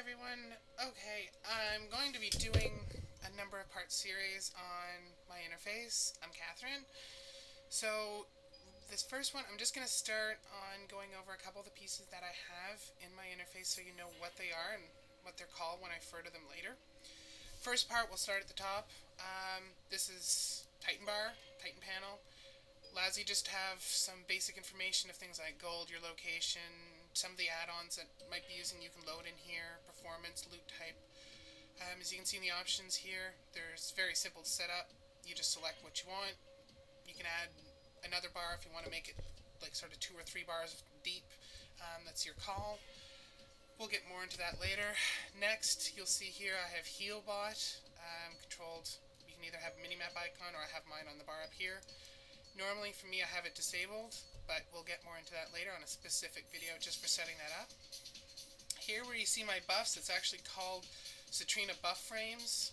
everyone. Okay, I'm going to be doing a number of part series on my interface. I'm Katherin. So this first one, I'm just going to start on going over a couple of the pieces that I have in my interface so you know what they are and what they're called when I refer to them later. First part, we'll start at the top. This is Titan bar, Titan panel. Allows you just to have some basic information of things like gold, your location, some of the add-ons that might be using you can load in here, performance, loot type. As you can see in the options here, there's very simple to set up. You just select what you want. You can add another bar if you want to make it like sort of 2 or 3 bars deep. That's your call. We'll get more into that later. Next, you'll see here I have HealBot controlled. You can either have a minimap icon or I have mine on the bar up here. Normally for me I have it disabled, but we'll get more into that later on a specific video just for setting that up. Here where you see my buffs, it's actually called Citrina buff frames.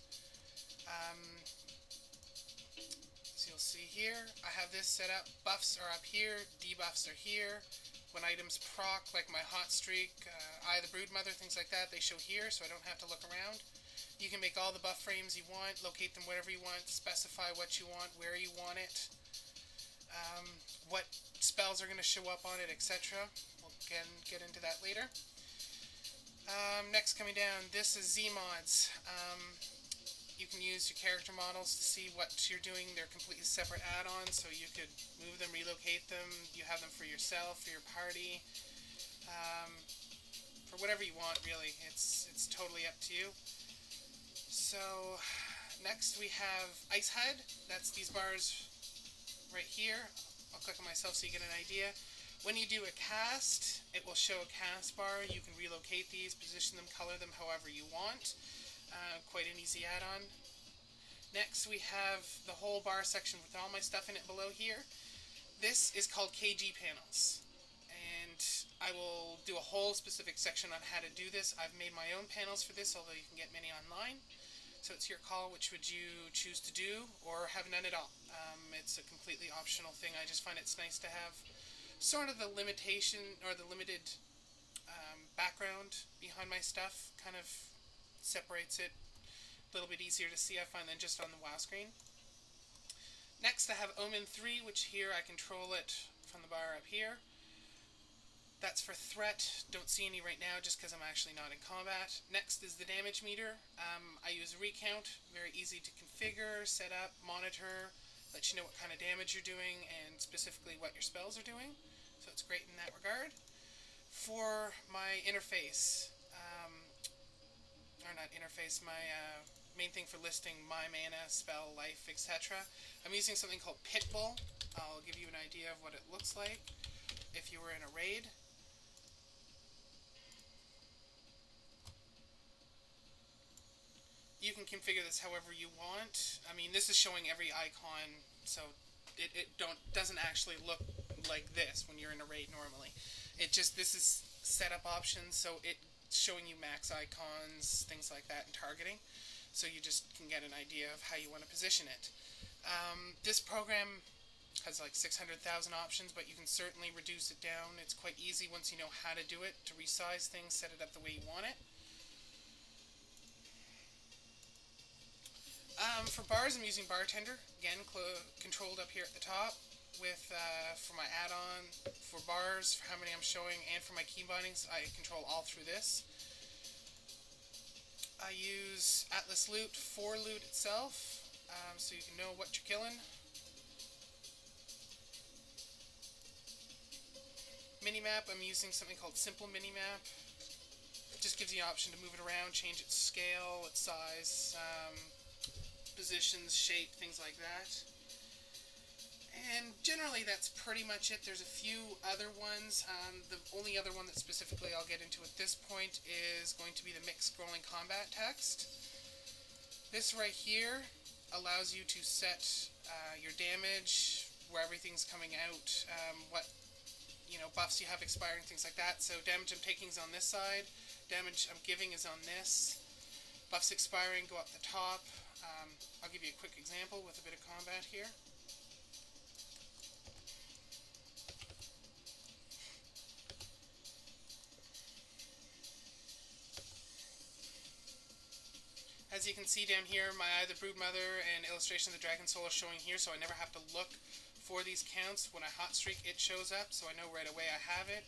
So you'll see here, I have this set up. Buffs are up here, debuffs are here. When items proc, like my hot streak, Eye of the Broodmother, things like that, they show here so I don't have to look around. You can make all the buff frames you want, locate them wherever you want, specify what you want, where you want it. What spells are going to show up on it, etc. We'll get into that later. Next, coming down, this is Z-mods. You can use your character models to see what you're doing. They're completely separate add-ons, so you could move them, relocate them. You have them for yourself, for your party, for whatever you want, really. It's totally up to you. So, next we have Ice HUD. That's these bars right here. I'll click on myself so you get an idea. When you do a cast, it will show a cast bar. You can relocate these, position them, color them however you want. Quite an easy add-on. Next we have the whole bar section with all my stuff in it below here. This is called KG panels. And I will do a whole specific section on how to do this. I've made my own panels for this, although you can get many online. So it's your call, which would you choose to do or have none at all. It's a completely optional thing. I just find it's nice to have sort of the limitation or the limited background behind my stuff. Kind of separates it a little bit easier to see, I find, than just on the WoW screen. Next I have Omen 3, which here I control it from the bar up here. That's for threat. Don't see any right now just because I'm actually not in combat. Next is the damage meter. I use recount. Very easy to configure, set up, monitor, let you know what kind of damage you're doing and specifically what your spells are doing. So it's great in that regard. For my interface, or not interface, my main thing for listing my mana, spell, life, etc. I'm using something called Pitbull. I'll give you an idea of what it looks like if you were in a raid. You can configure this however you want. I mean, this is showing every icon, so it doesn't actually look like this when you're in a raid normally. This is setup options, so it's showing you max icons, things like that, and targeting. So you just can get an idea of how you want to position it. This program has like 600,000 options, but you can certainly reduce it down. It's quite easy once you know how to do it, to resize things, set it up the way you want it. For bars, I'm using Bartender, again, controlled up here at the top, with for my add-on, for bars, for how many I'm showing, and for my key bindings, I control all through this. I use Atlas Loot for loot itself, so you can know what you're killing. Minimap, I'm using something called Simple Minimap. It just gives you the option to move it around, change its scale, its size, positions, shape, things like that. And generally that's pretty much it. There's a few other ones. The only other one that specifically I'll get into at this point is going to be the mixed scrolling combat text. This right here allows you to set your damage, where everything's coming out, what buffs you have expiring, things like that. So damage I'm taking is on this side, damage I'm giving is on this. Buffs expiring go up the top. I'll give you a quick example with a bit of combat here. As you can see down here, my Eye of the Broodmother and Illustration of the Dragon Soul are showing here, so I never have to look for these counts. When I hot streak, it shows up, so I know right away I have it.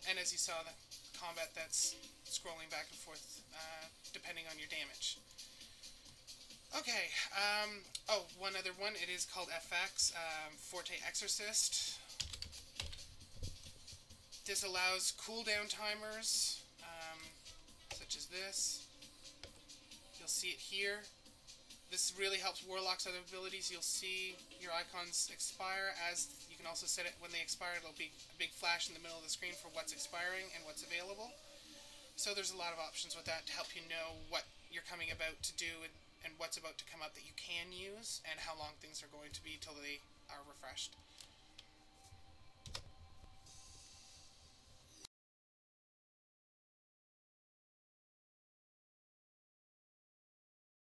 And as you saw, the combat, that's scrolling back and forth depending on your damage. Okay, oh, one other one, it is called FX, Forte Exorcist. This allows cooldown timers, such as this. You'll see it here. This really helps Warlock's other abilities. You'll see your icons expire. As you can also set it when they expire, it'll be a big flash in the middle of the screen for what's expiring and what's available. So there's a lot of options with that to help you know what you're coming about to do and what's about to come up that you can use and how long things are going to be till they are refreshed.